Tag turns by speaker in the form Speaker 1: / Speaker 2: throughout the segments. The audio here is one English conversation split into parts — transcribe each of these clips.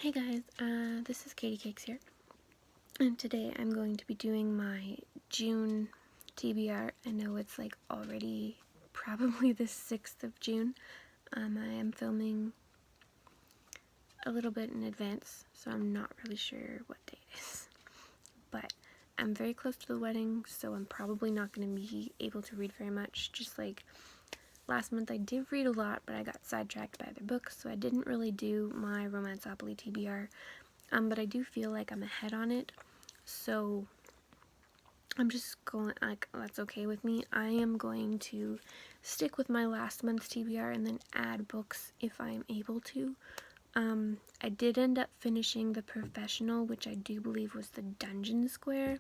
Speaker 1: Hey guys, this is Katie Cakes here, and today I'm going to be doing my June TBR. I know it's like already probably the 6th of June. I am filming a little bit in advance, so I'm not really sure what date it is. But I'm very close to the wedding, so I'm probably not going to be able to read very much. Just like last month I did read a lot, but I got sidetracked by other books, so I didn't really do my Romanceopoly TBR. But I do feel like I'm ahead on it, so I'm just going, like, that's okay with me. I am going to stick with my last month's TBR and then add books if I'm able to. I did end up finishing The Professional, which I do believe was the Dungeon Square,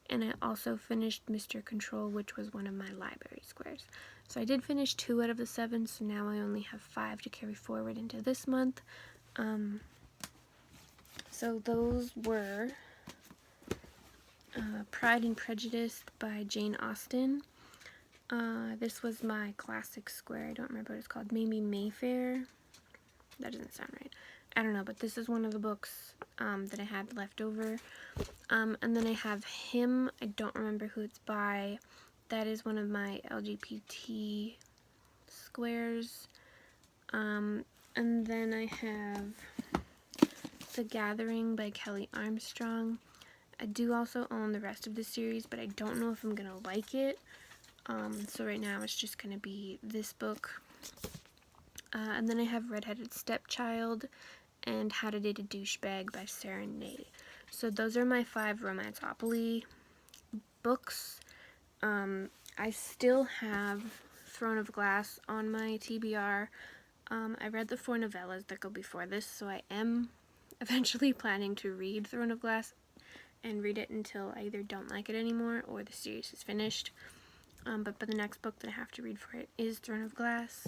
Speaker 1: and I also finished Mr. Control, which was one of my library squares. So I did finish 2 out of the 7, so now I only have 5 to carry forward into this month. So those were Pride and Prejudice by Jane Austen. This was my classic square. I don't remember what it's called. Maybe Mayfair? That doesn't sound right. I don't know, but this is one of the books that I had left over. And then I have Him. I don't remember who it's by. That is one of my LGBT squares. And then I have The Gathering by Kelly Armstrong. I do also own the rest of the series, but I don't know if I'm going to like it. So right now it's just going to be this book. And then I have Redheaded Stepchild and How to Date a Douchebag by Sarah Ney. So those are my 5 Romanceopoly books. I still have Throne of Glass on my TBR. I read the 4 novellas that go before this, so I am eventually planning to read Throne of Glass and read it until I either don't like it anymore or the series is finished. But the next book that I have to read for it is Throne of Glass.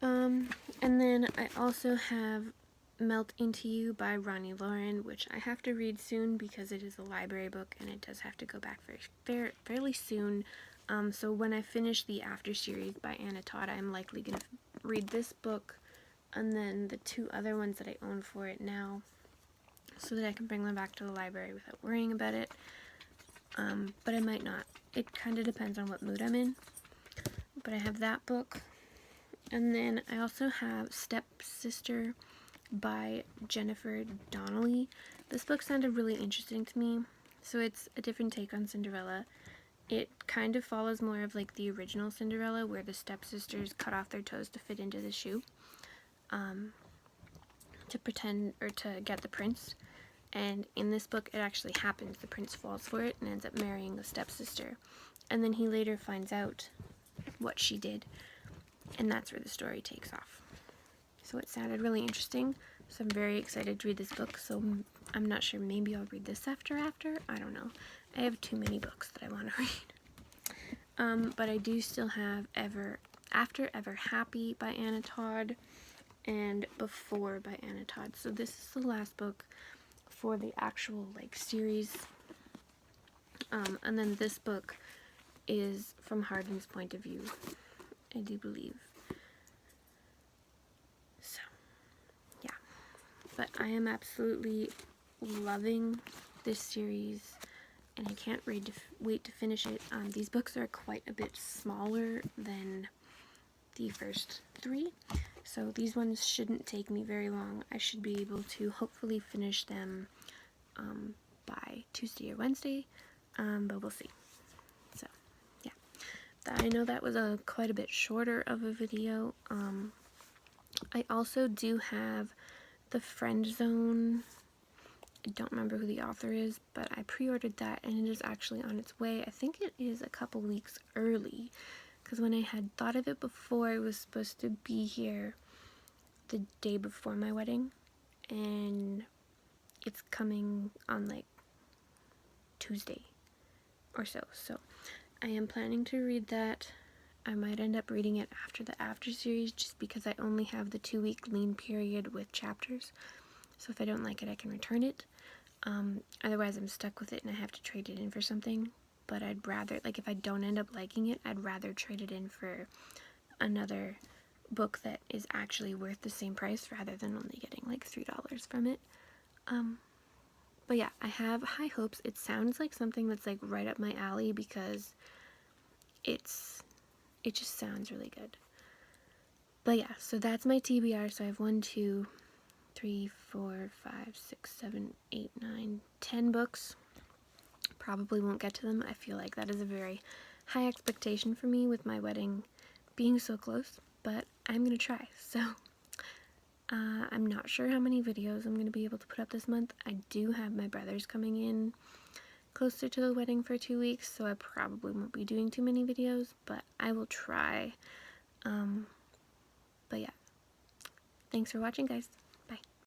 Speaker 1: And then I also have Melt Into You by Ronnie Lauren, which I have to read soon because it is a library book and it does have to go back fairly soon. So when I finish the After series by Anna Todd, I'm likely going to read this book and then the 2 other ones that I own for it now, so that I can bring them back to the library without worrying about it. But I might not. It kind of depends on what mood I'm in. But I have that book. And then I also have Stepsister by Jennifer Donnelly. This book sounded really interesting to me. So it's a different take on Cinderella. It kind of follows more of like the original Cinderella, where the stepsisters cut off their toes to fit into the shoe. To pretend, or to get the prince. And in this book, it actually happens. The prince falls for it and ends up marrying the stepsister. And then he later finds out what she did. And that's where the story takes off. So it sounded really interesting. So I'm very excited to read this book. So I'm not sure. Maybe I'll read this after. I don't know. I have too many books that I want to read. But I do still have After Ever Happy by Anna Todd and Before by Anna Todd. So this is the last book for the actual like series. And then this book is from Hardin's point of view, I do believe. So yeah, but I am absolutely loving this series and I can't wait to finish it. These books are quite a bit smaller than the first 3, so these ones shouldn't take me very long. I should be able to hopefully finish them by Tuesday or Wednesday, but we'll see. So yeah, I know that was quite a bit shorter of a video. I also do have The Friend Zone. I don't remember who the author is, but I pre-ordered that and it is actually on its way. I think it is a couple weeks early, because when I had thought of it before, it was supposed to be here the day before my wedding, and it's coming on like Tuesday or so. So I am planning to read that. I might end up reading it after the After series, just because I only have the 2-week lean period with chapters. So if I don't like it, I can return it. Otherwise, I'm stuck with it and I have to trade it in for something. But I'd rather, like, if I don't end up liking it, I'd rather trade it in for another book that is actually worth the same price rather than only getting like $3 from it. But yeah, I have high hopes. It sounds like something that's like right up my alley because it just sounds really good. But yeah, so that's my TBR. So I have 1, 2, 3, 4, 5, 6, 7, 8, 9, 10 books. Probably won't get to them. I feel like that is a very high expectation for me with my wedding being so close, but I'm gonna try. So I'm not sure how many videos I'm gonna be able to put up this month. I do have my brothers coming in closer to the wedding for 2 weeks, so I probably won't be doing too many videos, but I will try. But yeah, thanks for watching, guys.